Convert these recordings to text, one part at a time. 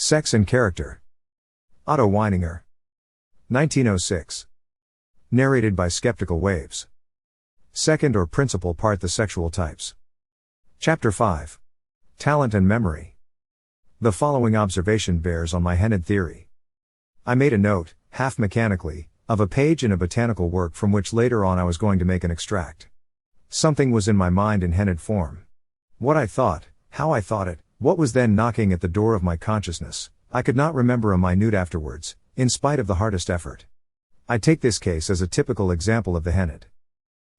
Sex and Character. Otto Weininger. 1906. Narrated by Skeptical Waves. Second or principal part: The Sexual Types. Chapter 5. Talent and Memory. The following observation bears on my Henid theory. I made a note, half mechanically, of a page in a botanical work from which later on I was going to make an extract. Something was in my mind in Henid form. What I thought, how I thought it, what was then knocking at the door of my consciousness, I could not remember a minute afterwards, in spite of the hardest effort. I take this case as a typical example of the Henid.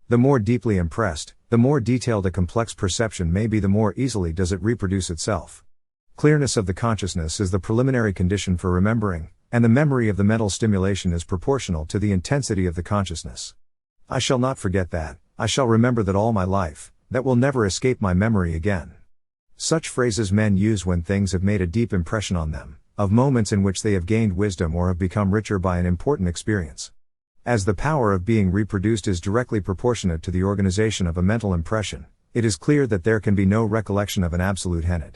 The more deeply impressed, the more detailed a complex perception may be, the more easily does it reproduce itself. Clearness of the consciousness is the preliminary condition for remembering, and the memory of the mental stimulation is proportional to the intensity of the consciousness. I shall not forget that, I shall remember that all my life, that will never escape my memory again. Such phrases men use when things have made a deep impression on them, of moments in which they have gained wisdom or have become richer by an important experience. As the power of being reproduced is directly proportionate to the organization of a mental impression, it is clear that there can be no recollection of an absolute Henid.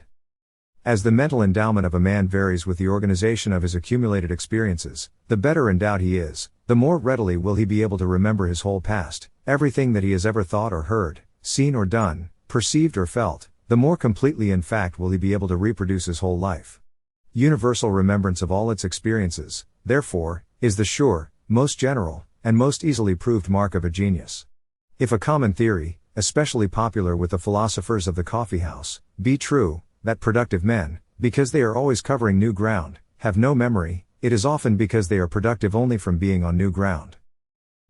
As the mental endowment of a man varies with the organization of his accumulated experiences, the better endowed he is, the more readily will he be able to remember his whole past, everything that he has ever thought or heard, seen or done, perceived or felt, the more completely in fact will he be able to reproduce his whole life. Universal remembrance of all its experiences, therefore, is the sure, most general, and most easily proved mark of a genius. If a common theory, especially popular with the philosophers of the coffeehouse, be true, that productive men, because they are always covering new ground, have no memory, it is often because they are productive only from being on new ground.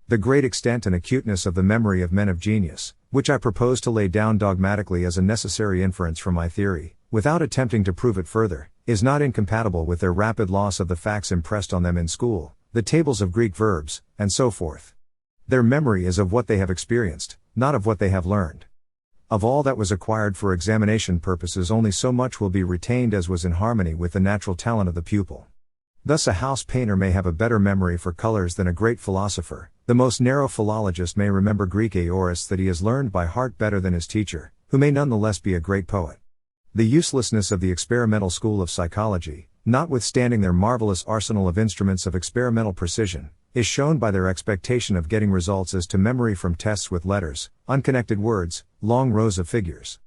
The great extent and acuteness of the memory of men of genius, which I propose to lay down dogmatically as a necessary inference from my theory, without attempting to prove it further, is not incompatible with their rapid loss of the facts impressed on them in school, the tables of Greek verbs, and so forth. Their memory is of what they have experienced, not of what they have learned. Of all that was acquired for examination purposes, only so much will be retained as was in harmony with the natural talent of the pupil. Thus a house painter may have a better memory for colors than a great philosopher. The most narrow philologist may remember Greek aorist that he has learned by heart better than his teacher, who may nonetheless be a great poet. The uselessness of the experimental school of psychology, notwithstanding their marvelous arsenal of instruments of experimental precision, is shown by their expectation of getting results as to memory from tests with letters, unconnected words, long rows of figures.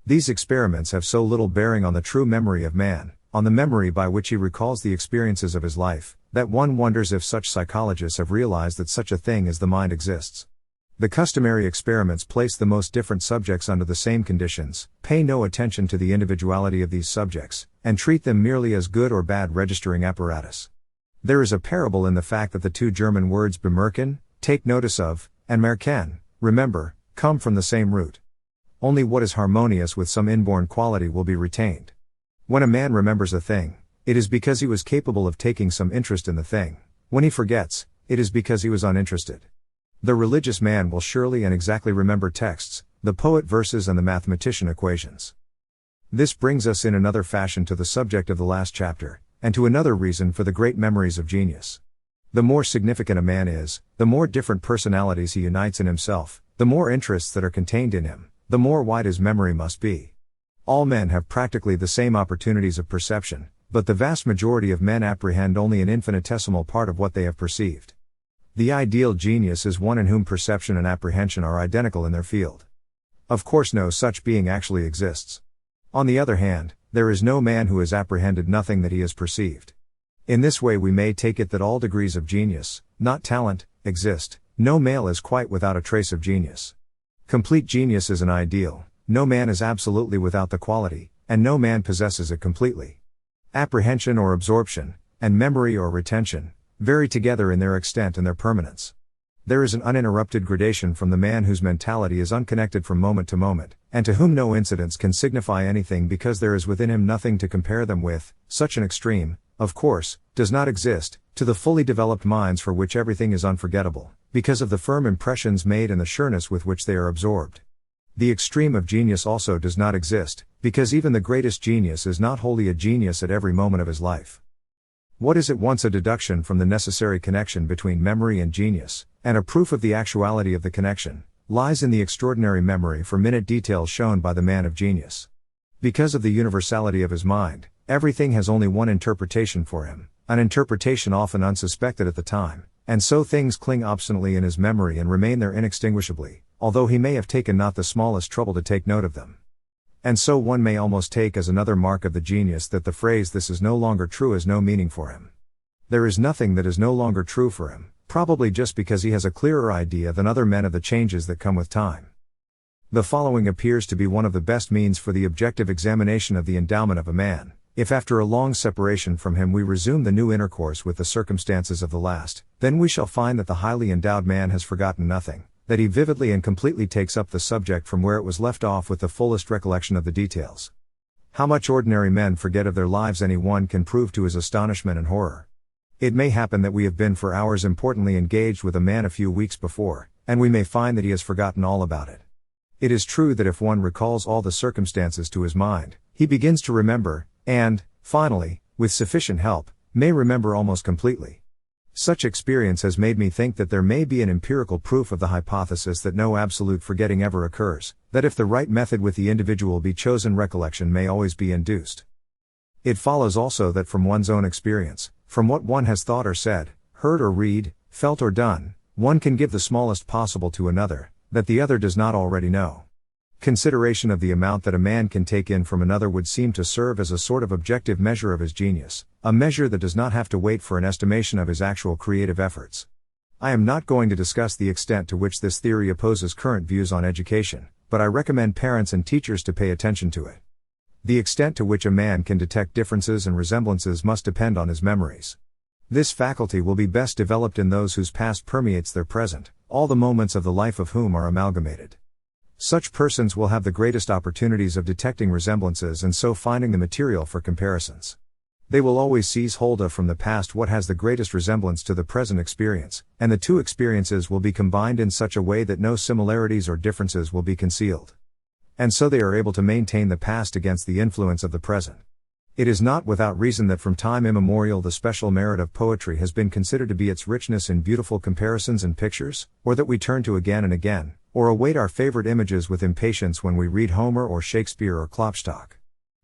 These experiments have so little bearing on the true memory of man, on the memory by which he recalls the experiences of his life, that one wonders if such psychologists have realized that such a thing as the mind exists. The customary experiments place the most different subjects under the same conditions, pay no attention to the individuality of these subjects, and treat them merely as good or bad registering apparatus. There is a parable in the fact that the two German words bemerken, take notice of, and merken, remember, come from the same root. Only what is harmonious with some inborn quality will be retained. When a man remembers a thing, it is because he was capable of taking some interest in the thing. When he forgets, it is because he was uninterested. The religious man will surely and exactly remember texts, the poet verses and the mathematician equations. This brings us in another fashion to the subject of the last chapter, and to another reason for the great memories of genius. The more significant a man is, the more different personalities he unites in himself, the more interests that are contained in him, the more wide his memory must be. All men have practically the same opportunities of perception, but the vast majority of men apprehend only an infinitesimal part of what they have perceived. The ideal genius is one in whom perception and apprehension are identical in their field. Of course no such being actually exists. On the other hand, there is no man who has apprehended nothing that he has perceived. In this way we may take it that all degrees of genius, not talent, exist. No male is quite without a trace of genius. Complete genius is an ideal, no man is absolutely without the quality, and no man possesses it completely. Apprehension or absorption, and memory or retention, vary together in their extent and their permanence. There is an uninterrupted gradation from the man whose mentality is unconnected from moment to moment, and to whom no incidents can signify anything because there is within him nothing to compare them with. Such an extreme, of course, does not exist, to the fully developed minds for which everything is unforgettable, because of the firm impressions made and the sureness with which they are absorbed. The extreme of genius also does not exist, because even the greatest genius is not wholly a genius at every moment of his life. What is at once a deduction from the necessary connection between memory and genius, and a proof of the actuality of the connection, lies in the extraordinary memory for minute details shown by the man of genius. Because of the universality of his mind, everything has only one interpretation for him, an interpretation often unsuspected at the time, and so things cling obstinately in his memory and remain there inextinguishably, although he may have taken not the smallest trouble to take note of them. And so one may almost take as another mark of the genius that the phrase "this is no longer true" has no meaning for him. There is nothing that is no longer true for him, probably just because he has a clearer idea than other men of the changes that come with time. The following appears to be one of the best means for the objective examination of the endowment of a man. If after a long separation from him we resume the new intercourse with the circumstances of the last, then we shall find that the highly endowed man has forgotten nothing, that he vividly and completely takes up the subject from where it was left off with the fullest recollection of the details. How much ordinary men forget of their lives any one can prove to his astonishment and horror. It may happen that we have been for hours importantly engaged with a man a few weeks before, and we may find that he has forgotten all about it. It is true that if one recalls all the circumstances to his mind, he begins to remember, and, finally, with sufficient help, may remember almost completely. Such experience has made me think that there may be an empirical proof of the hypothesis that no absolute forgetting ever occurs, that if the right method with the individual be chosen, recollection may always be induced. It follows also that from one's own experience, from what one has thought or said, heard or read, felt or done, one can give the smallest possible to another, that the other does not already know. Consideration of the amount that a man can take in from another would seem to serve as a sort of objective measure of his genius, a measure that does not have to wait for an estimation of his actual creative efforts. I am not going to discuss the extent to which this theory opposes current views on education, but I recommend parents and teachers to pay attention to it. The extent to which a man can detect differences and resemblances must depend on his memories. This faculty will be best developed in those whose past permeates their present, all the moments of the life of whom are amalgamated. Such persons will have the greatest opportunities of detecting resemblances and so finding the material for comparisons. They will always seize hold of from the past what has the greatest resemblance to the present experience, and the two experiences will be combined in such a way that no similarities or differences will be concealed. And so they are able to maintain the past against the influence of the present. It is not without reason that from time immemorial the special merit of poetry has been considered to be its richness in beautiful comparisons and pictures, or that we turn to again and again, or await our favorite images with impatience when we read Homer or Shakespeare or Klopstock.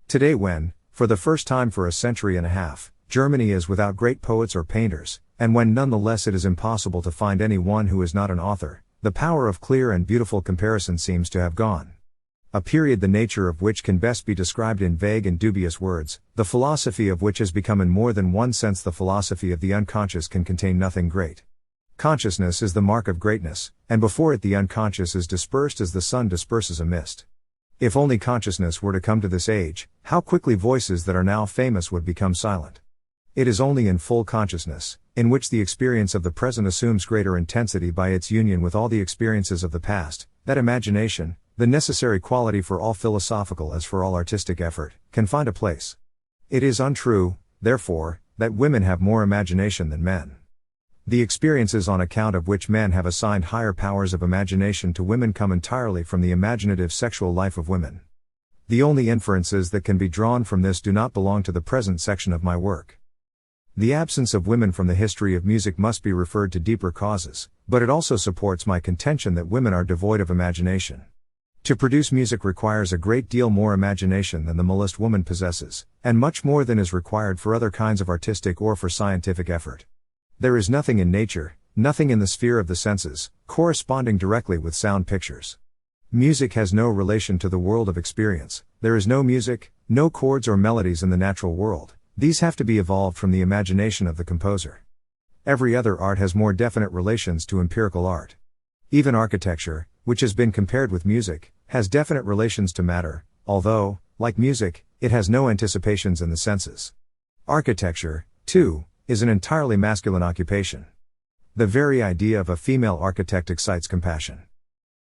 Today when, for the first time for a century and a half, Germany is without great poets or painters, and when nonetheless it is impossible to find any one who is not an author, the power of clear and beautiful comparison seems to have gone. A period the nature of which can best be described in vague and dubious words, the philosophy of which has become in more than one sense the philosophy of the unconscious, can contain nothing great. Consciousness is the mark of greatness, and before it the unconscious is dispersed as the sun disperses a mist. If only consciousness were to come to this age, how quickly voices that are now famous would become silent. It is only in full consciousness, in which the experience of the present assumes greater intensity by its union with all the experiences of the past, that imagination, the necessary quality for all philosophical as for all artistic effort, can find a place. It is untrue, therefore, that women have more imagination than men. The experiences on account of which men have assigned higher powers of imagination to women come entirely from the imaginative sexual life of women. The only inferences that can be drawn from this do not belong to the present section of my work. The absence of women from the history of music must be referred to deeper causes, but it also supports my contention that women are devoid of imagination. To produce music requires a great deal more imagination than the molest woman possesses, and much more than is required for other kinds of artistic or for scientific effort. There is nothing in nature, nothing in the sphere of the senses, corresponding directly with sound pictures. Music has no relation to the world of experience. There is no music, no chords or melodies in the natural world. These have to be evolved from the imagination of the composer. Every other art has more definite relations to empirical art. Even architecture, which has been compared with music, has definite relations to matter, although, like music, it has no anticipations in the senses. Architecture, too, is an entirely masculine occupation. The very idea of a female architect excites compassion.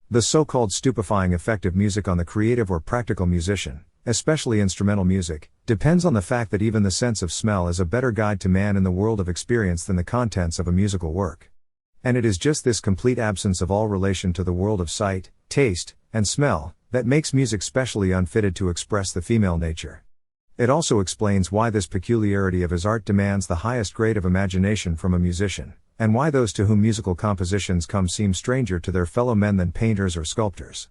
The so-called stupefying effect of music on the creative or practical musician, especially instrumental music, depends on the fact that even the sense of smell is a better guide to man in the world of experience than the contents of a musical work. And it is just this complete absence of all relation to the world of sight, taste, and smell, that makes music specially unfitted to express the female nature. It also explains why this peculiarity of his art demands the highest grade of imagination from a musician, and why those to whom musical compositions come seem stranger to their fellow men than painters or sculptors.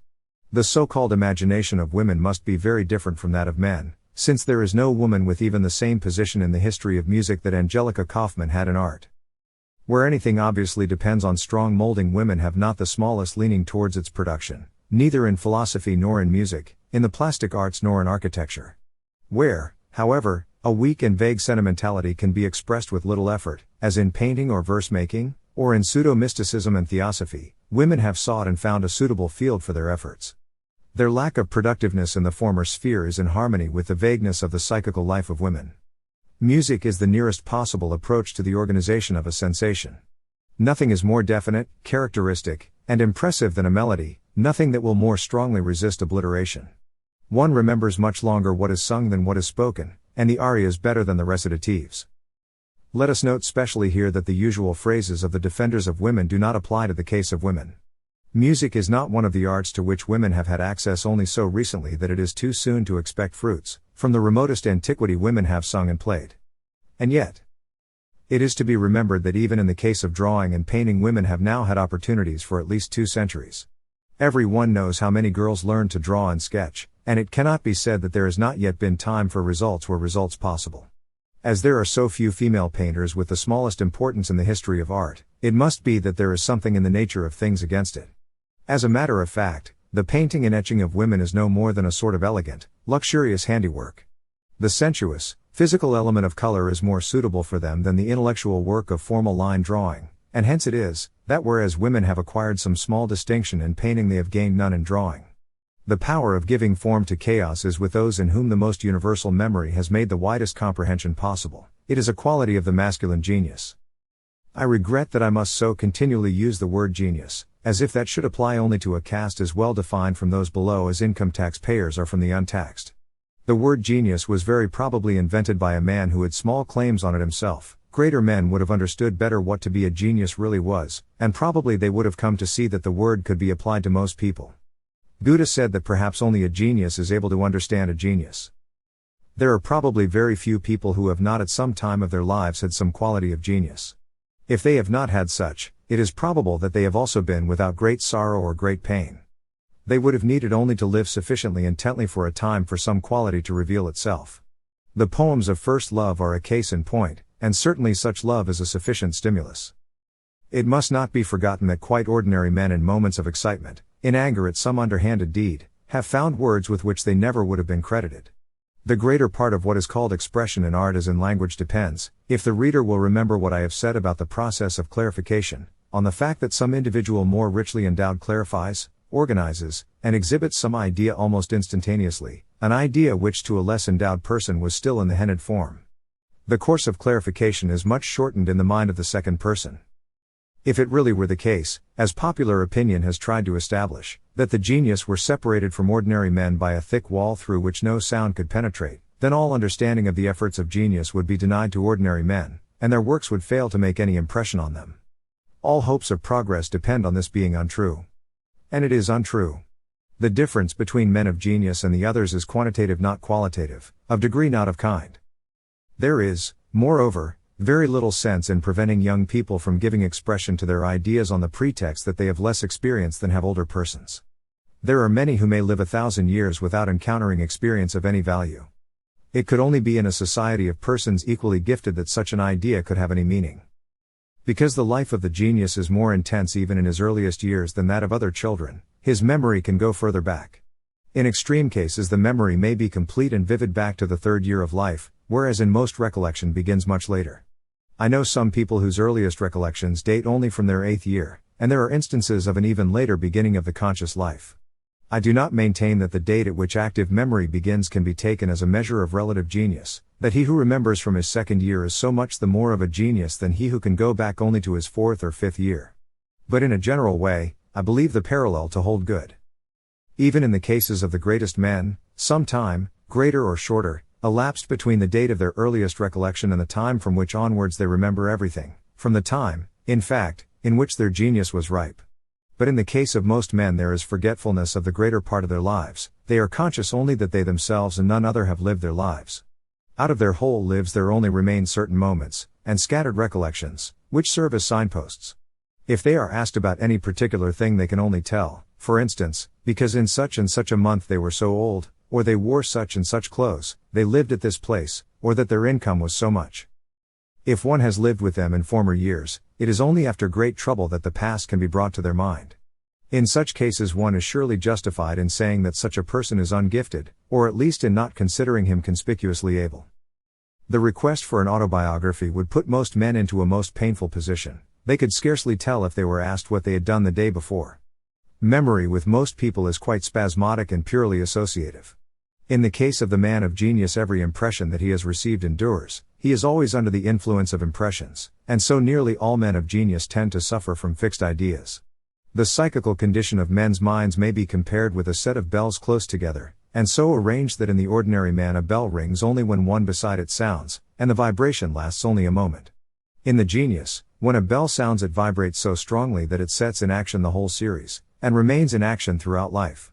The so-called imagination of women must be very different from that of men, since there is no woman with even the same position in the history of music that Angelica Kauffman had in art. Where anything obviously depends on strong molding, women have not the smallest leaning towards its production, neither in philosophy nor in music, in the plastic arts nor in architecture. Where, however, a weak and vague sentimentality can be expressed with little effort, as in painting or verse-making, or in pseudo-mysticism and theosophy, women have sought and found a suitable field for their efforts. Their lack of productiveness in the former sphere is in harmony with the vagueness of the psychical life of women. Music is the nearest possible approach to the organization of a sensation. Nothing is more definite, characteristic, and impressive than a melody, nothing that will more strongly resist obliteration. One remembers much longer what is sung than what is spoken, and the arias better than the recitatives. Let us note specially here that the usual phrases of the defenders of women do not apply to the case of women. Music is not one of the arts to which women have had access only so recently that it is too soon to expect fruits. From the remotest antiquity women have sung and played. And yet, it is to be remembered that even in the case of drawing and painting, women have now had opportunities for at least 2 centuries. Every one knows how many girls learned to draw and sketch, and it cannot be said that there has not yet been time for results where results possible. As there are so few female painters with the smallest importance in the history of art, it must be that there is something in the nature of things against it. As a matter of fact, the painting and etching of women is no more than a sort of elegant, luxurious handiwork. The sensuous, physical element of color is more suitable for them than the intellectual work of formal line drawing, and hence it is, that whereas women have acquired some small distinction in painting, they have gained none in drawing. The power of giving form to chaos is with those in whom the most universal memory has made the widest comprehension possible. It is a quality of the masculine genius. I regret that I must so continually use the word genius, as if that should apply only to a caste as well defined from those below as income tax payers are from the untaxed. The word genius was very probably invented by a man who had small claims on it himself. Greater men would have understood better what to be a genius really was, and probably they would have come to see that the word could be applied to most people. Buddha said that perhaps only a genius is able to understand a genius. There are probably very few people who have not at some time of their lives had some quality of genius. If they have not had such, it is probable that they have also been without great sorrow or great pain. They would have needed only to live sufficiently intently for a time for some quality to reveal itself. The poems of first love are a case in point, and certainly such love is a sufficient stimulus. It must not be forgotten that quite ordinary men in moments of excitement, in anger at some underhanded deed, have found words with which they never would have been credited. The greater part of what is called expression in art as in language depends, if the reader will remember what I have said about the process of clarification, on the fact that some individual more richly endowed clarifies, organizes, and exhibits some idea almost instantaneously, an idea which to a less endowed person was still in the hennid form. The course of clarification is much shortened in the mind of the second person. If it really were the case, as popular opinion has tried to establish, that the genius were separated from ordinary men by a thick wall through which no sound could penetrate, then all understanding of the efforts of genius would be denied to ordinary men, and their works would fail to make any impression on them. All hopes of progress depend on this being untrue. And it is untrue. The difference between men of genius and the others is quantitative not qualitative, of degree not of kind. There is, moreover, very little sense in preventing young people from giving expression to their ideas on the pretext that they have less experience than have older persons. There are many who may live 1,000 years without encountering experience of any value. It could only be in a society of persons equally gifted that such an idea could have any meaning. Because the life of the genius is more intense even in his earliest years than that of other children, his memory can go further back. In extreme cases the memory may be complete and vivid back to the 3rd year of life, whereas in most recollection begins much later. I know some people whose earliest recollections date only from their 8th year, and there are instances of an even later beginning of the conscious life. I do not maintain that the date at which active memory begins can be taken as a measure of relative genius, that he who remembers from his 2nd year is so much the more of a genius than he who can go back only to his 4th or 5th year. But in a general way, I believe the parallel to hold good. Even in the cases of the greatest men, some time, greater or shorter, elapsed between the date of their earliest recollection and the time from which onwards they remember everything, from the time, in fact, in which their genius was ripe. But in the case of most men there is forgetfulness of the greater part of their lives, they are conscious only that they themselves and none other have lived their lives. Out of their whole lives there only remain certain moments, and scattered recollections, which serve as signposts. If they are asked about any particular thing they can only tell, for instance, because in such and such a month they were so old, or they wore such and such clothes, they lived at this place, or that their income was so much. If one has lived with them in former years, it is only after great trouble that the past can be brought to their mind. In such cases one is surely justified in saying that such a person is ungifted, or at least in not considering him conspicuously able. The request for an autobiography would put most men into a most painful position. They could scarcely tell if they were asked what they had done the day before. Memory with most people is quite spasmodic and purely associative. In the case of the man of genius, every impression that he has received endures. He is always under the influence of impressions, and so nearly all men of genius tend to suffer from fixed ideas. The psychical condition of men's minds may be compared with a set of bells close together, and so arranged that in the ordinary man a bell rings only when one beside it sounds, and the vibration lasts only a moment. In the genius, when a bell sounds it vibrates so strongly that it sets in action the whole series, and remains in action throughout life.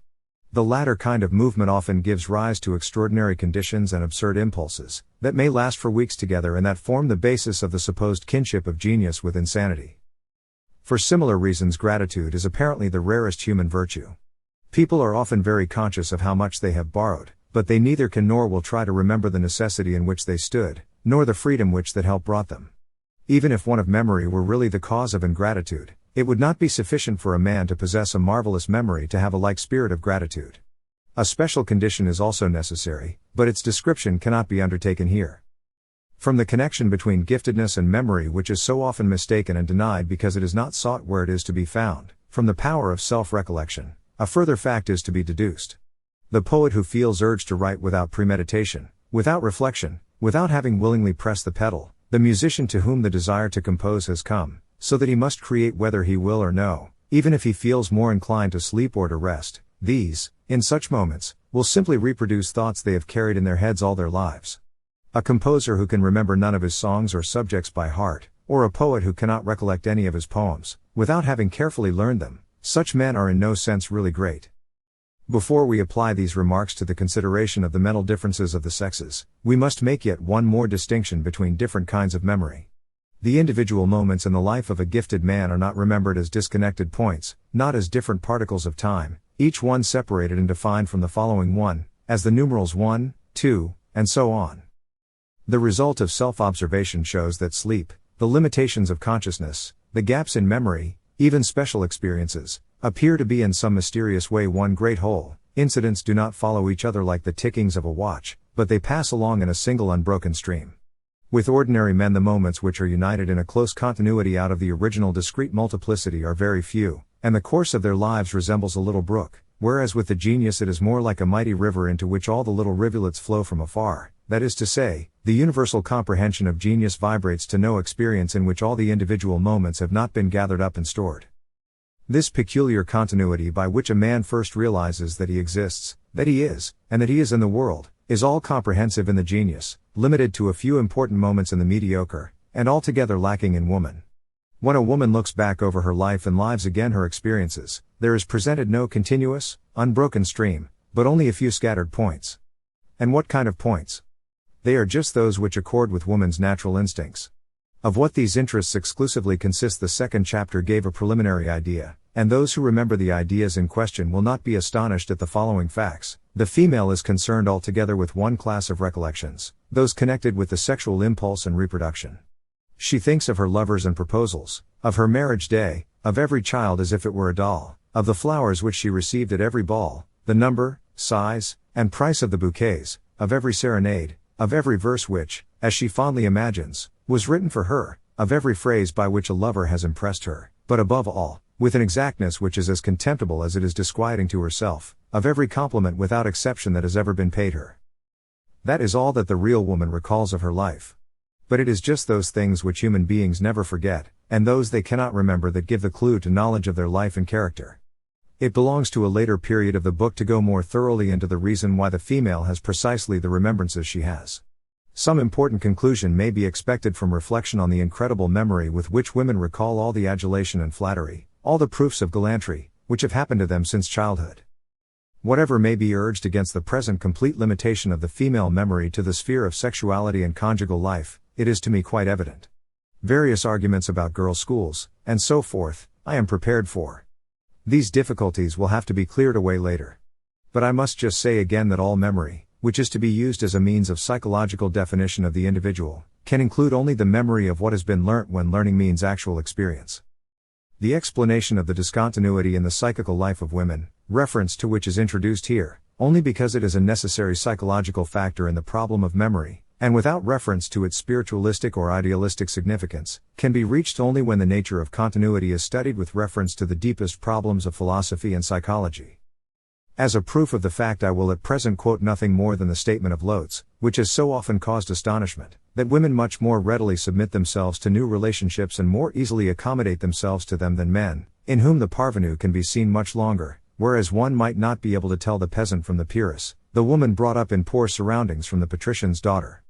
The latter kind of movement often gives rise to extraordinary conditions and absurd impulses, that may last for weeks together and that form the basis of the supposed kinship of genius with insanity. For similar reasons, gratitude is apparently the rarest human virtue. People are often very conscious of how much they have borrowed, but they neither can nor will try to remember the necessity in which they stood, nor the freedom which that help brought them. Even if one of memory were really the cause of ingratitude, it would not be sufficient for a man to possess a marvelous memory to have a like spirit of gratitude. A special condition is also necessary, but its description cannot be undertaken here. From the connection between giftedness and memory, which is so often mistaken and denied because it is not sought where it is to be found, from the power of self-recollection, a further fact is to be deduced. The poet who feels urged to write without premeditation, without reflection, without having willingly pressed the pedal, the musician to whom the desire to compose has come, so that he must create whether he will or no, even if he feels more inclined to sleep or to rest, these, in such moments, will simply reproduce thoughts they have carried in their heads all their lives. A composer who can remember none of his songs or subjects by heart, or a poet who cannot recollect any of his poems, without having carefully learned them, such men are in no sense really great. Before we apply these remarks to the consideration of the mental differences of the sexes, we must make yet one more distinction between different kinds of memory. The individual moments in the life of a gifted man are not remembered as disconnected points, not as different particles of time, each one separated and defined from the following one, as the numerals 1, 2, and so on. The result of self-observation shows that sleep, the limitations of consciousness, the gaps in memory, even special experiences, appear to be in some mysterious way one great whole. Incidents do not follow each other like the tickings of a watch, but they pass along in a single unbroken stream. With ordinary men the moments which are united in a close continuity out of the original discrete multiplicity are very few, and the course of their lives resembles a little brook, whereas with the genius it is more like a mighty river into which all the little rivulets flow from afar. That is to say, the universal comprehension of genius vibrates to no experience in which all the individual moments have not been gathered up and stored. This peculiar continuity by which a man first realizes that he exists, that he is, and that he is in the world, is all comprehensive in the genius, limited to a few important moments in the mediocre, and altogether lacking in woman. When a woman looks back over her life and lives again her experiences, there is presented no continuous, unbroken stream, but only a few scattered points. And what kind of points? They are just those which accord with woman's natural instincts. Of what these interests exclusively consist the second chapter gave a preliminary idea, and those who remember the ideas in question will not be astonished at the following facts. The female is concerned altogether with one class of recollections, those connected with the sexual impulse and reproduction. She thinks of her lovers and proposals, of her marriage day, of every child as if it were a doll, of the flowers which she received at every ball, the number, size, and price of the bouquets, of every serenade, of every verse which, as she fondly imagines, was written for her, of every phrase by which a lover has impressed her, but above all, with an exactness which is as contemptible as it is disquieting to herself, of every compliment without exception that has ever been paid her. That is all that the real woman recalls of her life. But it is just those things which human beings never forget, and those they cannot remember that give the clue to knowledge of their life and character. It belongs to a later period of the book to go more thoroughly into the reason why the female has precisely the remembrances she has. Some important conclusion may be expected from reflection on the incredible memory with which women recall all the adulation and flattery, all the proofs of gallantry, which have happened to them since childhood. Whatever may be urged against the present complete limitation of the female memory to the sphere of sexuality and conjugal life, it is to me quite evident. Various arguments about girls' schools, and so forth, I am prepared for. These difficulties will have to be cleared away later. But I must just say again that all memory, which is to be used as a means of psychological definition of the individual, can include only the memory of what has been learnt when learning means actual experience. The explanation of the discontinuity in the psychical life of women, reference to which is introduced here, only because it is a necessary psychological factor in the problem of memory, and without reference to its spiritualistic or idealistic significance, can be reached only when the nature of continuity is studied with reference to the deepest problems of philosophy and psychology. As a proof of the fact, I will at present quote nothing more than the statement of Lotze, which has so often caused astonishment, that women much more readily submit themselves to new relationships and more easily accommodate themselves to them than men, in whom the parvenu can be seen much longer, whereas one might not be able to tell the peasant from the peeress, the woman brought up in poor surroundings from the patrician's daughter.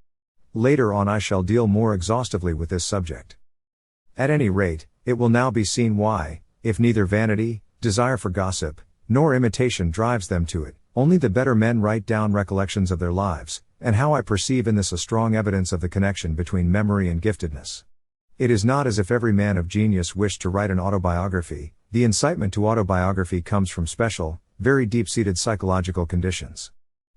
Later on I shall deal more exhaustively with this subject. At any rate, it will now be seen why, if neither vanity, desire for gossip, nor imitation drives them to it, only the better men write down recollections of their lives, and how I perceive in this a strong evidence of the connection between memory and giftedness. It is not as if every man of genius wished to write an autobiography. The incitement to autobiography comes from special, very deep-seated psychological conditions.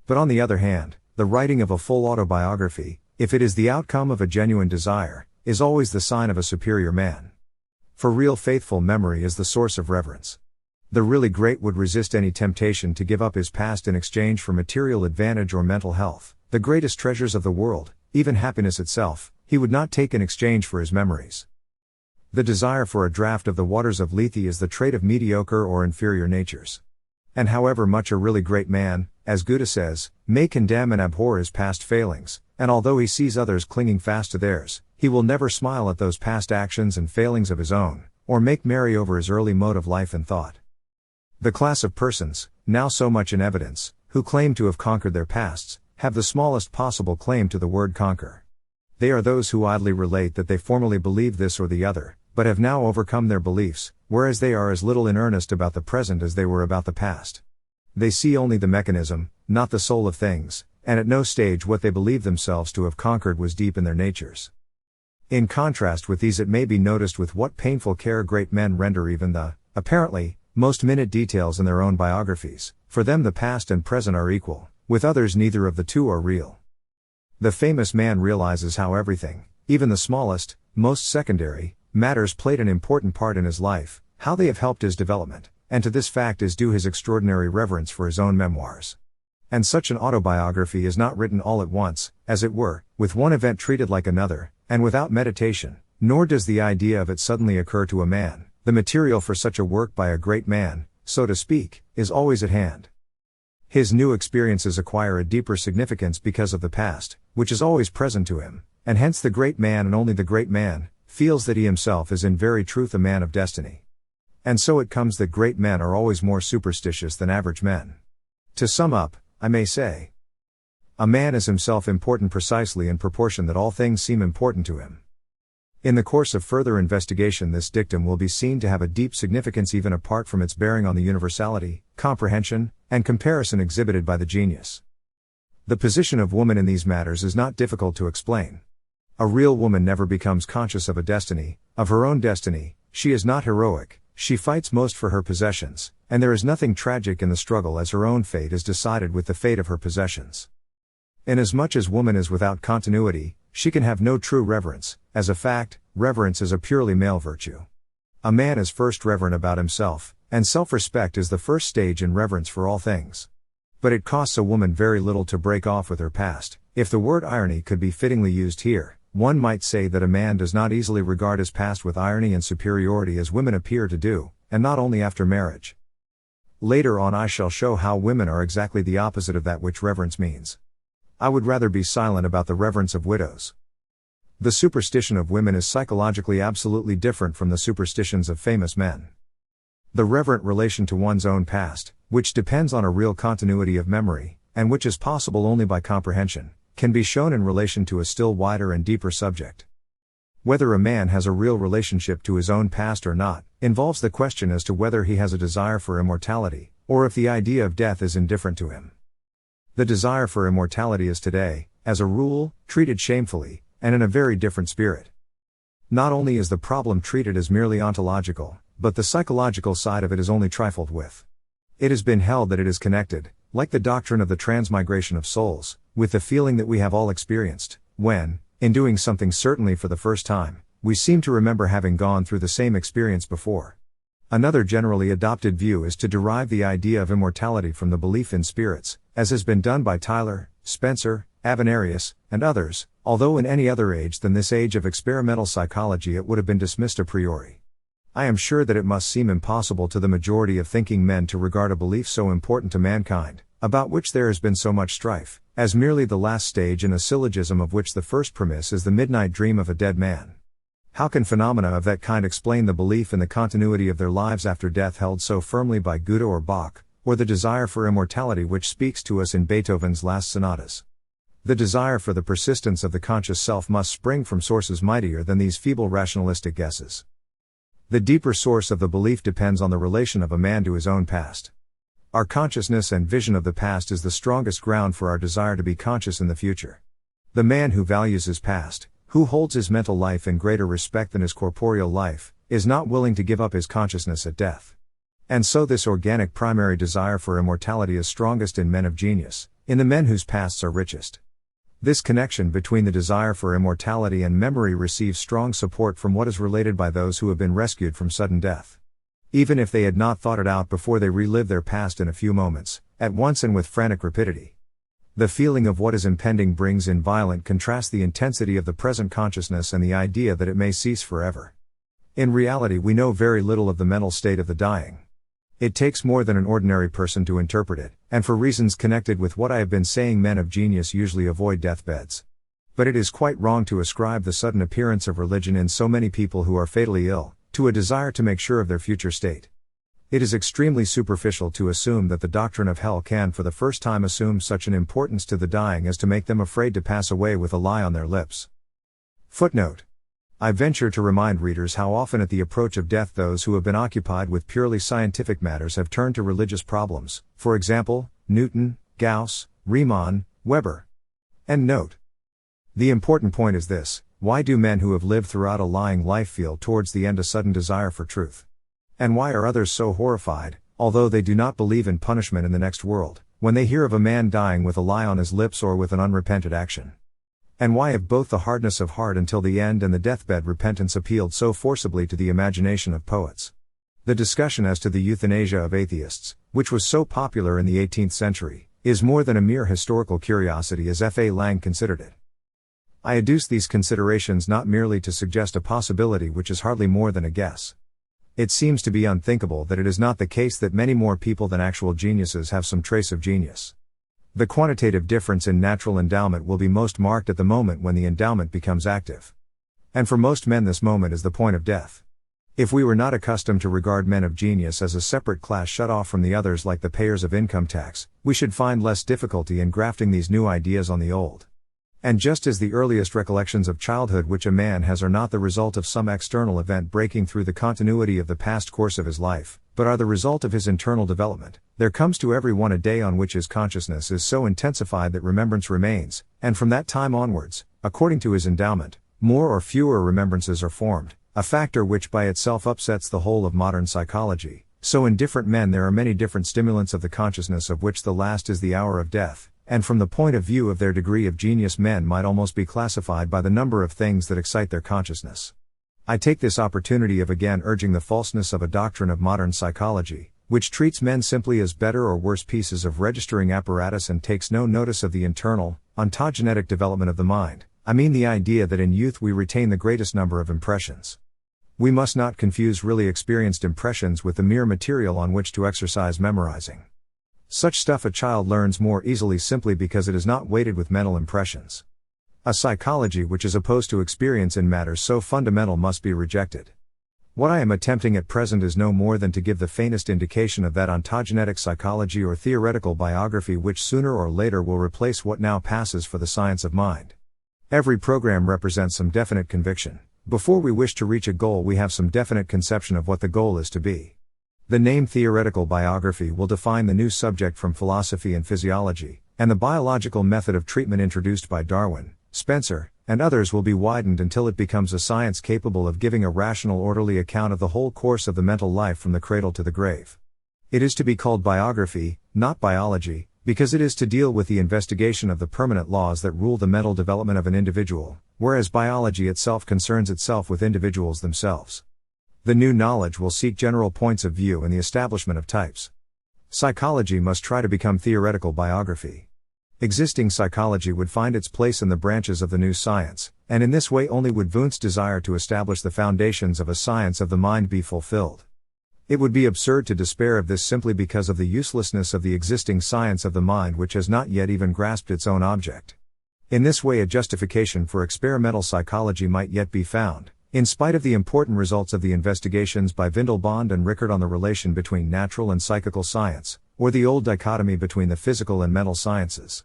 But on the other hand, the writing of a full autobiography, if it is the outcome of a genuine desire, is always the sign of a superior man. For real faithful memory is the source of reverence. The really great would resist any temptation to give up his past in exchange for material advantage or mental health. The greatest treasures of the world, even happiness itself, he would not take in exchange for his memories. The desire for a draught of the waters of Lethe is the trait of mediocre or inferior natures. And however much a really great man, as Goethe says, may condemn and abhor his past failings, and although he sees others clinging fast to theirs, he will never smile at those past actions and failings of his own, or make merry over his early mode of life and thought. The class of persons, now so much in evidence, who claim to have conquered their pasts, have the smallest possible claim to the word conquer. They are those who idly relate that they formerly believed this or the other, but have now overcome their beliefs, whereas they are as little in earnest about the present as they were about the past. They see only the mechanism, not the soul of things, and at no stage what they believe themselves to have conquered was deep in their natures. In contrast with these, it may be noticed with what painful care great men render even the, apparently, most minute details in their own biographies. For them the past and present are equal, with others neither of the two are real. The famous man realizes how everything, even the smallest, most secondary, matters played an important part in his life, how they have helped his development, and to this fact is due his extraordinary reverence for his own memoirs. And such an autobiography is not written all at once, as it were, with one event treated like another, and without meditation, nor does the idea of it suddenly occur to a man. The material for such a work by a great man, so to speak, is always at hand. His new experiences acquire a deeper significance because of the past, which is always present to him, and hence the great man and only the great man, feels that he himself is in very truth a man of destiny. And so it comes that great men are always more superstitious than average men. To sum up, I may say, a man is himself important precisely in proportion that all things seem important to him. In the course of further investigation, this dictum will be seen to have a deep significance even apart from its bearing on the universality, comprehension, and comparison exhibited by the genius. The position of woman in these matters is not difficult to explain. A real woman never becomes conscious of a destiny, of her own destiny. She is not heroic, she fights most for her possessions, and there is nothing tragic in the struggle as her own fate is decided with the fate of her possessions. Inasmuch as woman is without continuity, she can have no true reverence. As a fact, reverence is a purely male virtue. A man is first reverent about himself, and self-respect is the first stage in reverence for all things. But it costs a woman very little to break off with her past. If the word irony could be fittingly used here, one might say that a man does not easily regard his past with irony and superiority as women appear to do, and not only after marriage. Later on I shall show how women are exactly the opposite of that which reverence means. I would rather be silent about the reverence of widows. The superstition of women is psychologically absolutely different from the superstitions of famous men. The reverent relation to one's own past, which depends on a real continuity of memory, and which is possible only by comprehension, can be shown in relation to a still wider and deeper subject. Whether a man has a real relationship to his own past or not, involves the question as to whether he has a desire for immortality, or if the idea of death is indifferent to him. The desire for immortality is today, as a rule, treated shamefully, and in a very different spirit. Not only is the problem treated as merely ontological, but the psychological side of it is only trifled with. It has been held that it is connected, like the doctrine of the transmigration of souls, with the feeling that we have all experienced, when, in doing something certainly for the first time, we seem to remember having gone through the same experience before. Another generally adopted view is to derive the idea of immortality from the belief in spirits, as has been done by Tyler, Spencer, Avenarius, and others, although in any other age than this age of experimental psychology it would have been dismissed a priori. I am sure that it must seem impossible to the majority of thinking men to regard a belief so important to mankind, about which there has been so much strife, as merely the last stage in a syllogism of which the first premise is the midnight dream of a dead man. How can phenomena of that kind explain the belief in the continuity of their lives after death held so firmly by Goethe or Bach, or the desire for immortality which speaks to us in Beethoven's last sonatas? The desire for the persistence of the conscious self must spring from sources mightier than these feeble rationalistic guesses. The deeper source of the belief depends on the relation of a man to his own past. Our consciousness and vision of the past is the strongest ground for our desire to be conscious in the future. The man who values his past, who holds his mental life in greater respect than his corporeal life, is not willing to give up his consciousness at death. And so this organic primary desire for immortality is strongest in men of genius, in the men whose pasts are richest. This connection between the desire for immortality and memory receives strong support from what is related by those who have been rescued from sudden death. Even if they had not thought it out before, they relive their past in a few moments, at once and with frantic rapidity. The feeling of what is impending brings in violent contrast the intensity of the present consciousness and the idea that it may cease forever. In reality, we know very little of the mental state of the dying. It takes more than an ordinary person to interpret it, and for reasons connected with what I have been saying, men of genius usually avoid deathbeds. But it is quite wrong to ascribe the sudden appearance of religion in so many people who are fatally ill, to a desire to make sure of their future state. It is extremely superficial to assume that the doctrine of hell can for the first time assume such an importance to the dying as to make them afraid to pass away with a lie on their lips. Footnote. I venture to remind readers how often at the approach of death those who have been occupied with purely scientific matters have turned to religious problems, for example, Newton, Gauss, Riemann, Weber. End note. The important point is this: why do men who have lived throughout a lying life feel towards the end a sudden desire for truth? And why are others so horrified, although they do not believe in punishment in the next world, when they hear of a man dying with a lie on his lips or with an unrepented action? And why have both the hardness of heart until the end and the deathbed repentance appealed so forcibly to the imagination of poets? The discussion as to the euthanasia of atheists, which was so popular in the 18th century, is more than a mere historical curiosity as F.A. Lang considered it. I adduce these considerations not merely to suggest a possibility which is hardly more than a guess. It seems to be unthinkable that it is not the case that many more people than actual geniuses have some trace of genius. The quantitative difference in natural endowment will be most marked at the moment when the endowment becomes active. And for most men this moment is the point of death. If we were not accustomed to regard men of genius as a separate class shut off from the others like the payers of income tax, we should find less difficulty in grafting these new ideas on the old. And just as the earliest recollections of childhood which a man has are not the result of some external event breaking through the continuity of the past course of his life, but are the result of his internal development, there comes to every one a day on which his consciousness is so intensified that remembrance remains, and from that time onwards, according to his endowment, more or fewer remembrances are formed, a factor which by itself upsets the whole of modern psychology. So in different men there are many different stimulants of the consciousness, of which the last is the hour of death, and from the point of view of their degree of genius men might almost be classified by the number of things that excite their consciousness. I take this opportunity of again urging the falseness of a doctrine of modern psychology, which treats men simply as better or worse pieces of registering apparatus and takes no notice of the internal, ontogenetic development of the mind. I mean the idea that in youth we retain the greatest number of impressions. We must not confuse really experienced impressions with the mere material on which to exercise memorizing. Such stuff a child learns more easily simply because it is not weighted with mental impressions. A psychology which is opposed to experience in matters so fundamental must be rejected. What I am attempting at present is no more than to give the faintest indication of that ontogenetic psychology or theoretical biography which sooner or later will replace what now passes for the science of mind. Every program represents some definite conviction. Before we wish to reach a goal, we have some definite conception of what the goal is to be. The name theoretical biography will define the new subject from philosophy and physiology, and the biological method of treatment introduced by Darwin, Spencer, and others will be widened until it becomes a science capable of giving a rational, orderly account of the whole course of the mental life from the cradle to the grave. It is to be called biography, not biology, because it is to deal with the investigation of the permanent laws that rule the mental development of an individual, whereas biology itself concerns itself with individuals themselves. The new knowledge will seek general points of view and the establishment of types. Psychology must try to become theoretical biography. Existing psychology would find its place in the branches of the new science, and in this way only would Wundt's desire to establish the foundations of a science of the mind be fulfilled. It would be absurd to despair of this simply because of the uselessness of the existing science of the mind, which has not yet even grasped its own object. In this way, a justification for experimental psychology might yet be found, in spite of the important results of the investigations by Windelband and Rickert on the relation between natural and psychical science, or the old dichotomy between the physical and mental sciences.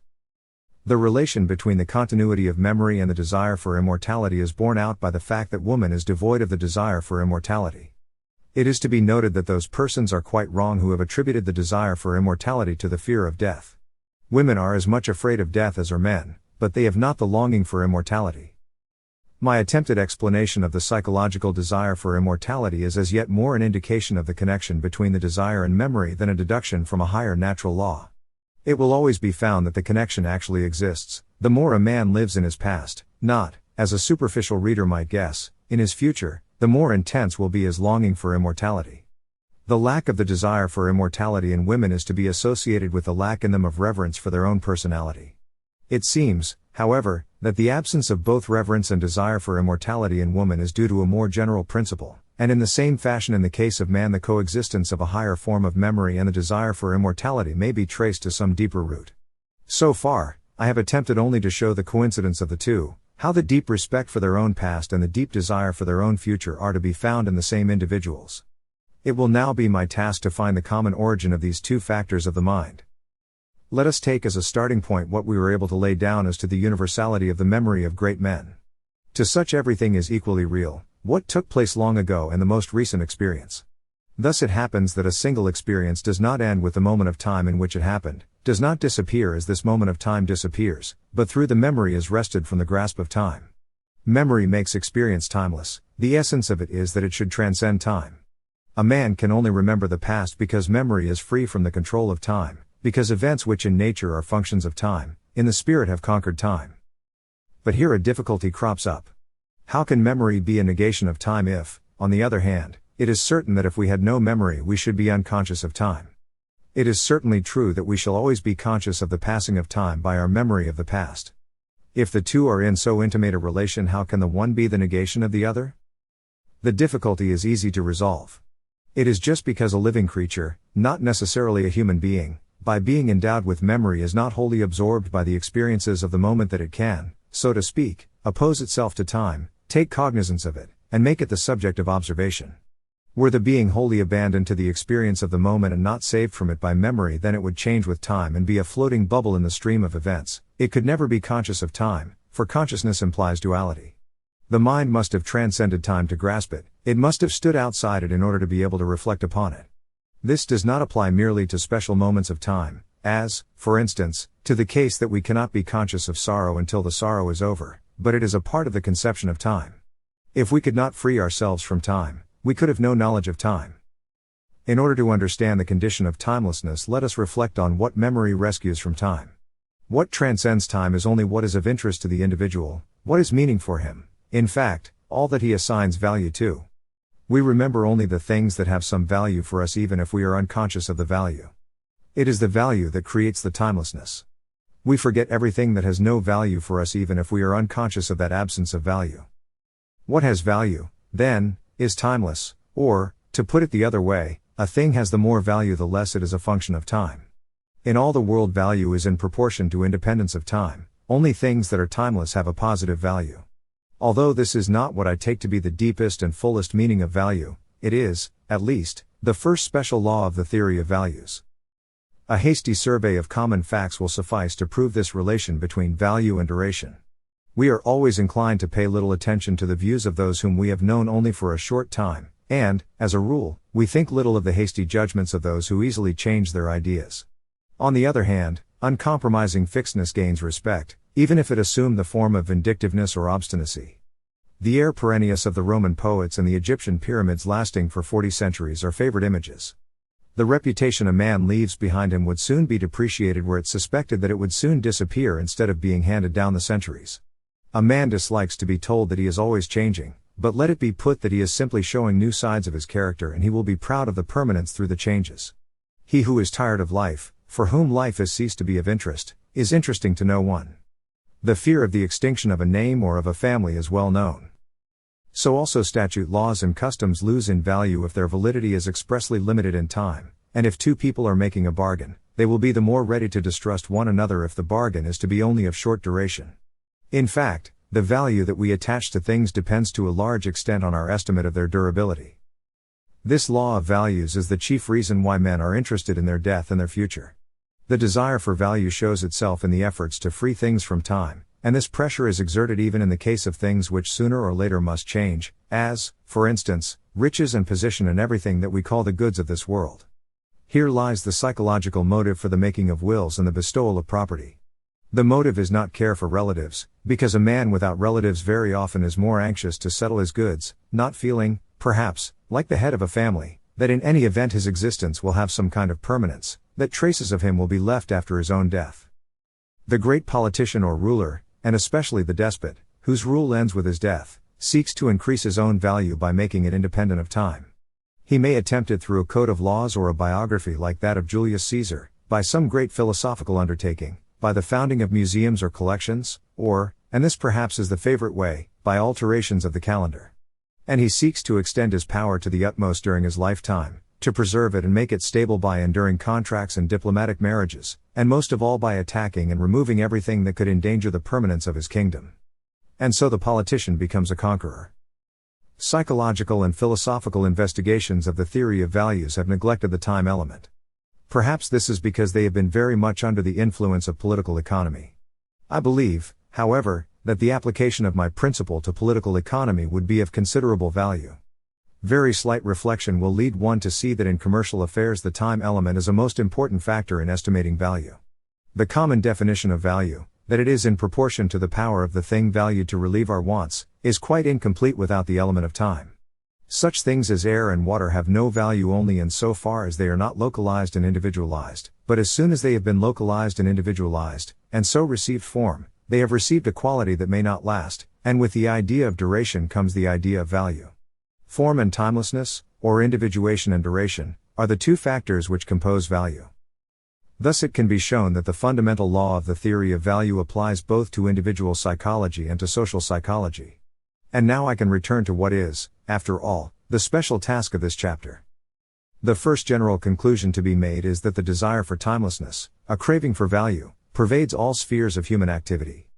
The relation between the continuity of memory and the desire for immortality is borne out by the fact that woman is devoid of the desire for immortality. It is to be noted that those persons are quite wrong who have attributed the desire for immortality to the fear of death. Women are as much afraid of death as are men, but they have not the longing for immortality. My attempted explanation of the psychological desire for immortality is as yet more an indication of the connection between the desire and memory than a deduction from a higher natural law. It will always be found that the connection actually exists, the more a man lives in his past, not, as a superficial reader might guess, in his future, the more intense will be his longing for immortality. The lack of the desire for immortality in women is to be associated with the lack in them of reverence for their own personality. It seems, however, that the absence of both reverence and desire for immortality in woman is due to a more general principle, and in the same fashion in the case of man the coexistence of a higher form of memory and the desire for immortality may be traced to some deeper root. So far, I have attempted only to show the coincidence of the two, how the deep respect for their own past and the deep desire for their own future are to be found in the same individuals. It will now be my task to find the common origin of these two factors of the mind. Let us take as a starting point what we were able to lay down as to the universality of the memory of great men. To such everything is equally real, what took place long ago and the most recent experience. Thus it happens that a single experience does not end with the moment of time in which it happened, does not disappear as this moment of time disappears, but through the memory is wrested from the grasp of time. Memory makes experience timeless, the essence of it is that it should transcend time. A man can only remember the past because memory is free from the control of time, because events which in nature are functions of time, in the spirit have conquered time. But here a difficulty crops up. How can memory be a negation of time if, on the other hand, it is certain that if we had no memory we should be unconscious of time? It is certainly true that we shall always be conscious of the passing of time by our memory of the past. If the two are in so intimate a relation, how can the one be the negation of the other? The difficulty is easy to resolve. It is just because a living creature, not necessarily a human being, by being endowed with memory is not wholly absorbed by the experiences of the moment that it can, so to speak, oppose itself to time, take cognizance of it, and make it the subject of observation. Were the being wholly abandoned to the experience of the moment and not saved from it by memory, then it would change with time and be a floating bubble in the stream of events. It could never be conscious of time, for consciousness implies duality. The mind must have transcended time to grasp it, it must have stood outside it in order to be able to reflect upon it. This does not apply merely to special moments of time, as, for instance, to the case that we cannot be conscious of sorrow until the sorrow is over, but it is a part of the conception of time. If we could not free ourselves from time, we could have no knowledge of time. In order to understand the condition of timelessness, let us reflect on what memory rescues from time. What transcends time is only what is of interest to the individual, what is meaning for him, in fact, all that he assigns value to. We remember only the things that have some value for us even if we are unconscious of the value. It is the value that creates the timelessness. We forget everything that has no value for us even if we are unconscious of that absence of value. What has value, then, is timeless, or, to put it the other way, a thing has the more value the less it is a function of time. In all the world value is in proportion to independence of time, only things that are timeless have a positive value. Although this is not what I take to be the deepest and fullest meaning of value, it is, at least, the first special law of the theory of values. A hasty survey of common facts will suffice to prove this relation between value and duration. We are always inclined to pay little attention to the views of those whom we have known only for a short time, and, as a rule, we think little of the hasty judgments of those who easily change their ideas. On the other hand, uncompromising fixedness gains respect, even if it assume the form of vindictiveness or obstinacy. The air perennius of the Roman poets and the Egyptian pyramids lasting for 40 centuries are favorite images. The reputation a man leaves behind him would soon be depreciated were it suspected that it would soon disappear instead of being handed down the centuries. A man dislikes to be told that he is always changing, but let it be put that he is simply showing new sides of his character, and he will be proud of the permanence through the changes. He who is tired of life, for whom life has ceased to be of interest, is interesting to no one. The fear of the extinction of a name or of a family is well known. So also statute laws and customs lose in value if their validity is expressly limited in time, and if two people are making a bargain, they will be the more ready to distrust one another if the bargain is to be only of short duration. In fact, the value that we attach to things depends to a large extent on our estimate of their durability. This law of values is the chief reason why men are interested in their death and their future. The desire for value shows itself in the efforts to free things from time, and this pressure is exerted even in the case of things which sooner or later must change, as, for instance, riches and position and everything that we call the goods of this world. Here lies the psychological motive for the making of wills and the bestowal of property. The motive is not care for relatives, because a man without relatives very often is more anxious to settle his goods, not feeling, perhaps, like the head of a family, that in any event his existence will have some kind of permanence, that traces of him will be left after his own death. The great politician or ruler, and especially the despot, whose rule ends with his death, seeks to increase his own value by making it independent of time. He may attempt it through a code of laws or a biography like that of Julius Caesar, by some great philosophical undertaking, by the founding of museums or collections, or, and this perhaps is the favorite way, by alterations of the calendar. And he seeks to extend his power to the utmost during his lifetime, to preserve it and make it stable by enduring contracts and diplomatic marriages, and most of all by attacking and removing everything that could endanger the permanence of his kingdom. And so the politician becomes a conqueror. Psychological and philosophical investigations of the theory of values have neglected the time element. Perhaps this is because they have been very much under the influence of political economy. I believe, however, that the application of my principle to political economy would be of considerable value. Very slight reflection will lead one to see that in commercial affairs the time element is a most important factor in estimating value. The common definition of value, that it is in proportion to the power of the thing valued to relieve our wants, is quite incomplete without the element of time. Such things as air and water have no value only in so far as they are not localized and individualized, but as soon as they have been localized and individualized, and so received form, they have received a quality that may not last, and with the idea of duration comes the idea of value. Form and timelessness, or individuation and duration, are the two factors which compose value. Thus it can be shown that the fundamental law of the theory of value applies both to individual psychology and to social psychology. And now I can return to what is, after all, the special task of this chapter. The first general conclusion to be made is that the desire for timelessness, a craving for value, pervades all spheres of human activity.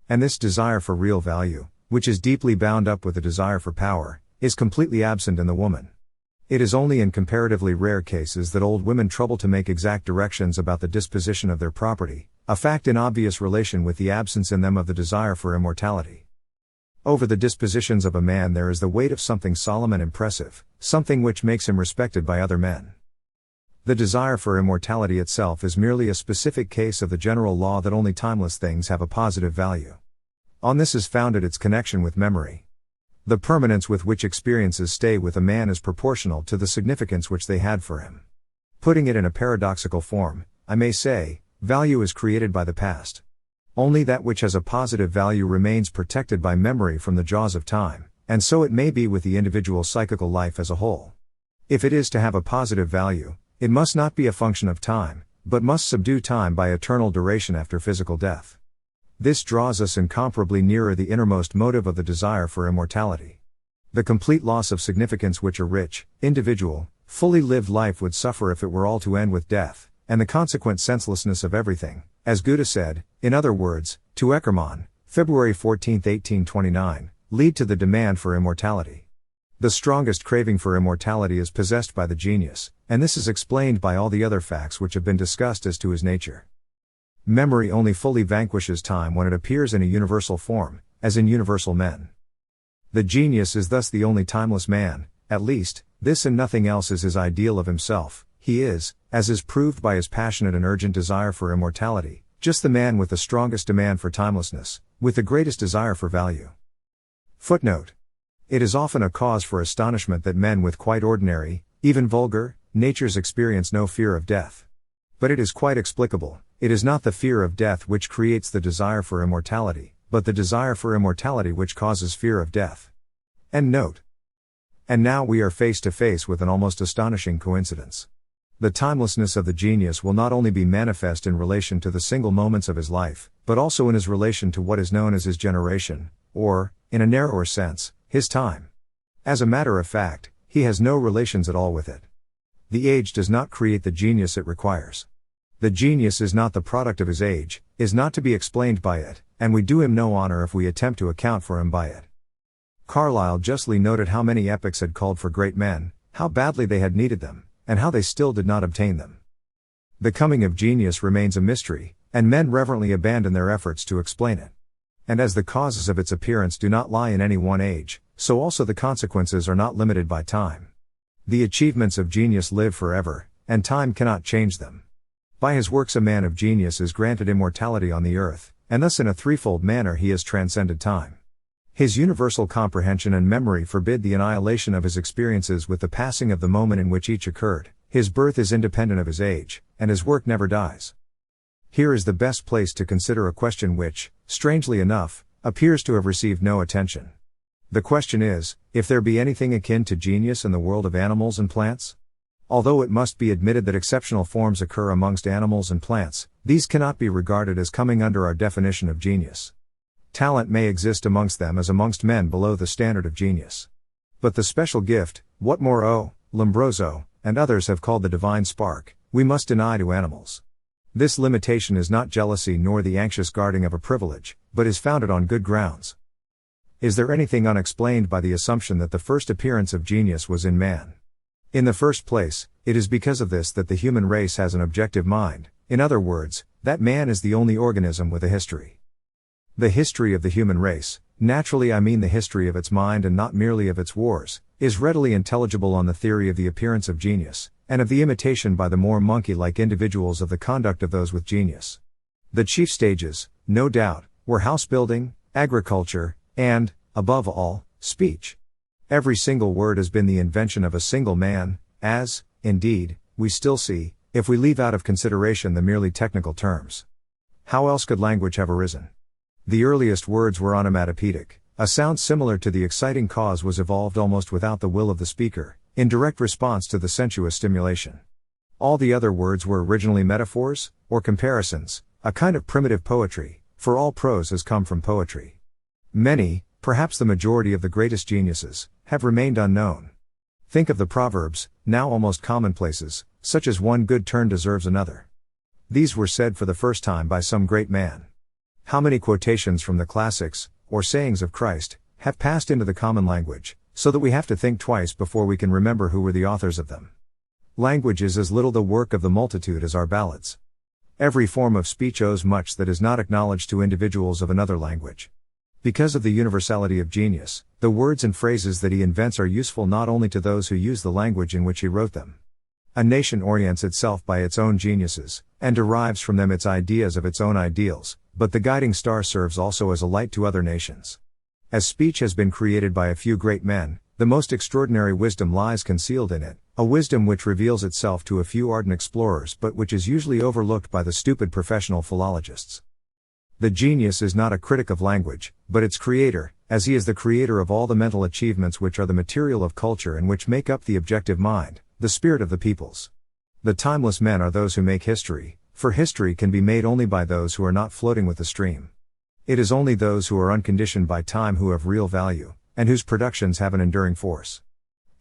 And this desire for real value, which is deeply bound up with the desire for power, is completely absent in the woman. It is only in comparatively rare cases that old women trouble to make exact directions about the disposition of their property, a fact in obvious relation with the absence in them of the desire for immortality. Over the dispositions of a man there is the weight of something solemn and impressive, something which makes him respected by other men. The desire for immortality itself is merely a specific case of the general law that only timeless things have a positive value. On this is founded its connection with memory. The permanence with which experiences stay with a man is proportional to the significance which they had for him. Putting it in a paradoxical form, I may say, value is created by the past. Only that which has a positive value remains protected by memory from the jaws of time, and so it may be with the individual psychical life as a whole. If it is to have a positive value, it must not be a function of time, but must subdue time by eternal duration after physical death. This draws us incomparably nearer the innermost motive of the desire for immortality. The complete loss of significance which a rich, individual, fully lived life would suffer if it were all to end with death, and the consequent senselessness of everything, as Goethe said, in other words, to Eckermann, February 14, 1829, lead to the demand for immortality. The strongest craving for immortality is possessed by the genius, and this is explained by all the other facts which have been discussed as to his nature. Memory only fully vanquishes time when it appears in a universal form, as in universal men. The genius is thus the only timeless man, at least, this and nothing else is his ideal of himself. He is, as is proved by his passionate and urgent desire for immortality, just the man with the strongest demand for timelessness, with the greatest desire for value. Footnote. It is often a cause for astonishment that men with quite ordinary, even vulgar, natures experience no fear of death. But it is quite explicable. It is not the fear of death which creates the desire for immortality, but the desire for immortality which causes fear of death. End note. And now we are face to face with an almost astonishing coincidence. The timelessness of the genius will not only be manifest in relation to the single moments of his life, but also in his relation to what is known as his generation, or, in a narrower sense, his time. As a matter of fact, he has no relations at all with it. The age does not create the genius it requires. The genius is not the product of his age, is not to be explained by it, and we do him no honor if we attempt to account for him by it. Carlyle justly noted how many epochs had called for great men, how badly they had needed them, and how they still did not obtain them. The coming of genius remains a mystery, and men reverently abandon their efforts to explain it. And as the causes of its appearance do not lie in any one age, so also the consequences are not limited by time. The achievements of genius live forever, and time cannot change them. By his works a man of genius is granted immortality on the earth, and thus in a threefold manner he has transcended time. His universal comprehension and memory forbid the annihilation of his experiences with the passing of the moment in which each occurred. His birth is independent of his age, and his work never dies. Here is the best place to consider a question which, strangely enough, appears to have received no attention. The question is, if there be anything akin to genius in the world of animals and plants? Although it must be admitted that exceptional forms occur amongst animals and plants, these cannot be regarded as coming under our definition of genius. Talent may exist amongst them as amongst men below the standard of genius. But the special gift, what Moreau, Lombroso, and others have called the divine spark, we must deny to animals. This limitation is not jealousy nor the anxious guarding of a privilege, but is founded on good grounds. Is there anything unexplained by the assumption that the first appearance of genius was in man? In the first place, it is because of this that the human race has an objective mind, in other words, that man is the only organism with a history. The history of the human race, naturally I mean the history of its mind and not merely of its wars, is readily intelligible on the theory of the appearance of genius, and of the imitation by the more monkey-like individuals of the conduct of those with genius. The chief stages, no doubt, were house-building, agriculture, and, above all, speech. Every single word has been the invention of a single man, as, indeed, we still see, if we leave out of consideration the merely technical terms. How else could language have arisen? The earliest words were onomatopoeic. A sound similar to the exciting cause was evolved almost without the will of the speaker, in direct response to the sensuous stimulation. All the other words were originally metaphors, or comparisons, a kind of primitive poetry, for all prose has come from poetry. Many, perhaps the majority of the greatest geniuses, have remained unknown. Think of the proverbs, now almost commonplaces, such as one good turn deserves another. These were said for the first time by some great man. How many quotations from the classics, or sayings of Christ, have passed into the common language, so that we have to think twice before we can remember who were the authors of them. Language is as little the work of the multitude as our ballads. Every form of speech owes much that is not acknowledged to individuals of another language. Because of the universality of genius, the words and phrases that he invents are useful not only to those who use the language in which he wrote them. A nation orients itself by its own geniuses, and derives from them its ideas of its own ideals, but the guiding star serves also as a light to other nations. As speech has been created by a few great men, the most extraordinary wisdom lies concealed in it, a wisdom which reveals itself to a few ardent explorers but which is usually overlooked by the stupid professional philologists. The genius is not a critic of language, but its creator, as he is the creator of all the mental achievements which are the material of culture and which make up the objective mind, the spirit of the peoples. The timeless men are those who make history, for history can be made only by those who are not floating with the stream. It is only those who are unconditioned by time who have real value, and whose productions have an enduring force.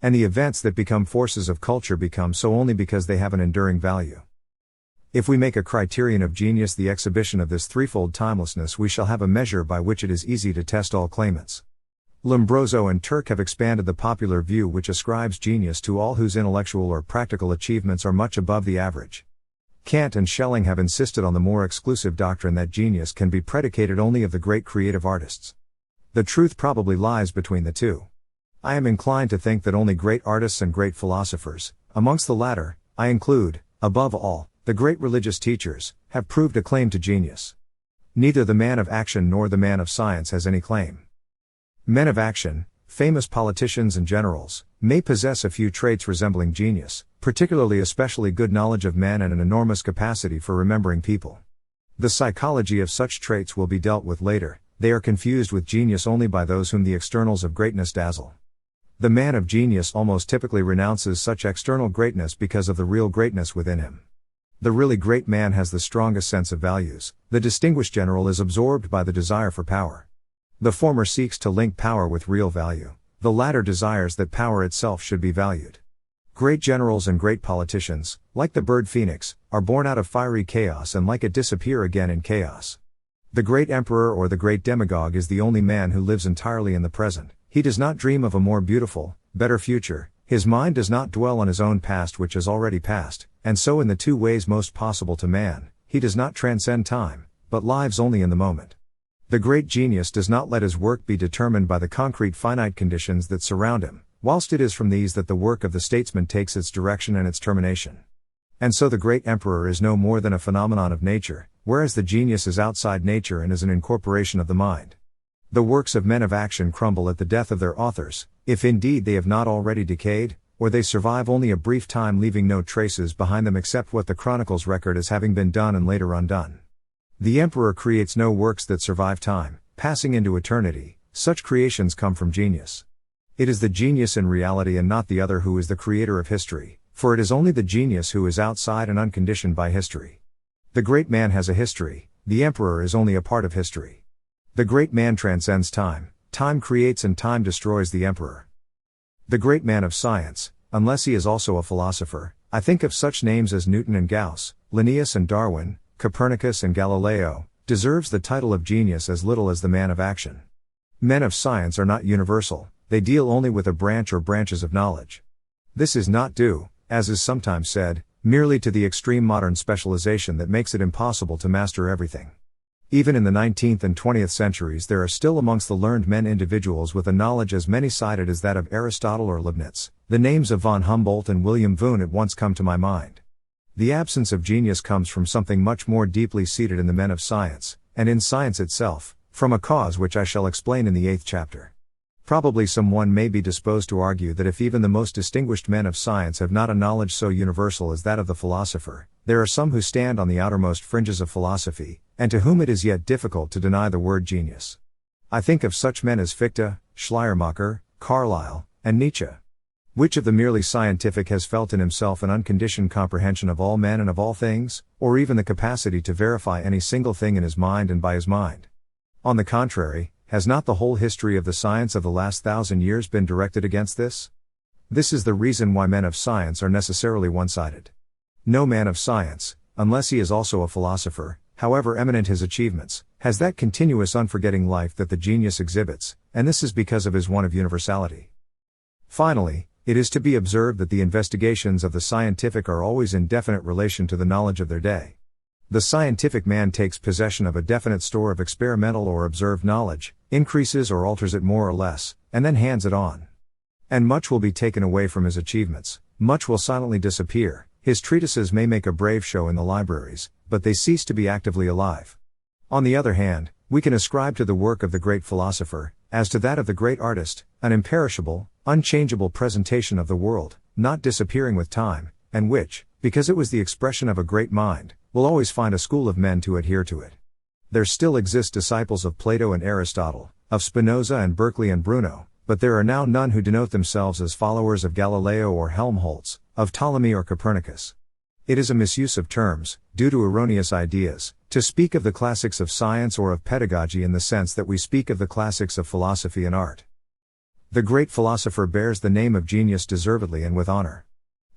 And the events that become forces of culture become so only because they have an enduring value. If we make a criterion of genius the exhibition of this threefold timelessness, we shall have a measure by which it is easy to test all claimants. Lombroso and Turk have expanded the popular view which ascribes genius to all whose intellectual or practical achievements are much above the average. Kant and Schelling have insisted on the more exclusive doctrine that genius can be predicated only of the great creative artists. The truth probably lies between the two. I am inclined to think that only great artists and great philosophers, amongst the latter, I include, above all, the great religious teachers, have proved a claim to genius. Neither the man of action nor the man of science has any claim. Men of action, famous politicians and generals, may possess a few traits resembling genius, particularly especially good knowledge of men and an enormous capacity for remembering people. The psychology of such traits will be dealt with later. They are confused with genius only by those whom the externals of greatness dazzle. The man of genius almost typically renounces such external greatness because of the real greatness within him. The really great man has the strongest sense of values. The distinguished general is absorbed by the desire for power. The former seeks to link power with real value. The latter desires that power itself should be valued. Great generals and great politicians, like the bird phoenix, are born out of fiery chaos and like it disappear again in chaos. The great emperor or the great demagogue is the only man who lives entirely in the present. He does not dream of a more beautiful, better future. His mind does not dwell on his own past which has already passed, and so in the two ways most possible to man, he does not transcend time, but lives only in the moment. The great genius does not let his work be determined by the concrete finite conditions that surround him, whilst it is from these that the work of the statesman takes its direction and its termination. And so the great emperor is no more than a phenomenon of nature, whereas the genius is outside nature and is an incorporation of the mind. The works of men of action crumble at the death of their authors, if indeed they have not already decayed, or they survive only a brief time leaving no traces behind them except what the chronicles record as having been done and later undone. The emperor creates no works that survive time, passing into eternity. Such creations come from genius. It is the genius in reality and not the other who is the creator of history, for it is only the genius who is outside and unconditioned by history. The great man has a history, the emperor is only a part of history. The great man transcends time, time creates and time destroys the emperor. The great man of science, unless he is also a philosopher, I think of such names as Newton and Gauss, Linnaeus and Darwin, Copernicus and Galileo, deserves the title of genius as little as the man of action. Men of science are not universal, they deal only with a branch or branches of knowledge. This is not due, as is sometimes said, merely to the extreme modern specialization that makes it impossible to master everything. Even in the 19th and 20th centuries there are still amongst the learned men individuals with a knowledge as many-sided as that of Aristotle or Leibniz. The names of von Humboldt and William Wundt at once come to my mind. The absence of genius comes from something much more deeply seated in the men of science, and in science itself, from a cause which I shall explain in the 8th chapter. Probably someone may be disposed to argue that if even the most distinguished men of science have not a knowledge so universal as that of the philosopher, there are some who stand on the outermost fringes of philosophy, and to whom it is yet difficult to deny the word genius. I think of such men as Fichte, Schleiermacher, Carlyle, and Nietzsche. Which of the merely scientific has felt in himself an unconditioned comprehension of all men and of all things, or even the capacity to verify any single thing in his mind and by his mind? On the contrary, has not the whole history of the science of the last 1,000 years been directed against this? This is the reason why men of science are necessarily one-sided. No man of science, unless he is also a philosopher, however eminent his achievements, has that continuous unforgetting life that the genius exhibits, and this is because of his want of universality. Finally, it is to be observed that the investigations of the scientific are always in definite relation to the knowledge of their day. The scientific man takes possession of a definite store of experimental or observed knowledge, increases or alters it more or less, and then hands it on. And much will be taken away from his achievements, much will silently disappear. His treatises may make a brave show in the libraries, but they cease to be actively alive. On the other hand, we can ascribe to the work of the great philosopher, as to that of the great artist, an imperishable, unchangeable presentation of the world, not disappearing with time, and which, because it was the expression of a great mind, will always find a school of men to adhere to it. There still exist disciples of Plato and Aristotle, of Spinoza and Berkeley and Bruno, but there are now none who denote themselves as followers of Galileo or Helmholtz, of Ptolemy or Copernicus. It is a misuse of terms, due to erroneous ideas, to speak of the classics of science or of pedagogy in the sense that we speak of the classics of philosophy and art. The great philosopher bears the name of genius deservedly and with honor.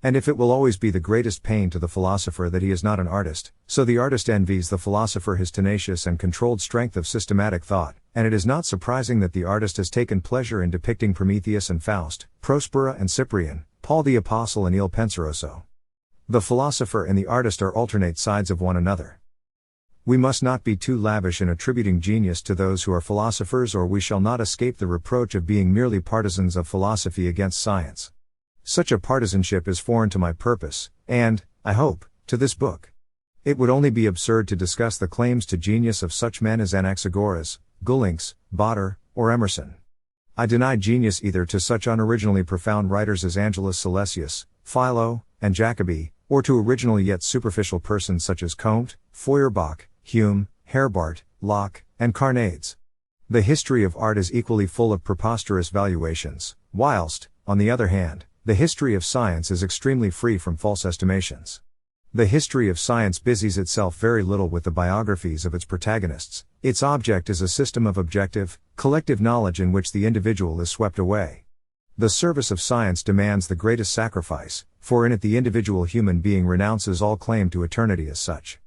And if it will always be the greatest pain to the philosopher that he is not an artist, so the artist envies the philosopher his tenacious and controlled strength of systematic thought, and it is not surprising that the artist has taken pleasure in depicting Prometheus and Faust, Prospera and Cyprian, Paul the Apostle and Il Penseroso. The philosopher and the artist are alternate sides of one another. We must not be too lavish in attributing genius to those who are philosophers, or we shall not escape the reproach of being merely partisans of philosophy against science. Such a partisanship is foreign to my purpose, and, I hope, to this book. It would only be absurd to discuss the claims to genius of such men as Anaxagoras, Gullinks, Botter, or Emerson. I deny genius either to such unoriginally profound writers as Angelus Silesius, Philo, and Jacobi, or to original yet superficial persons such as Comte, Feuerbach, Hume, Herbart, Locke, and Carnades. The history of art is equally full of preposterous valuations, whilst, on the other hand, the history of science is extremely free from false estimations. The history of science busies itself very little with the biographies of its protagonists. Its object is a system of objective, collective knowledge in which the individual is swept away. The service of science demands the greatest sacrifice, for in it the individual human being renounces all claim to eternity as such.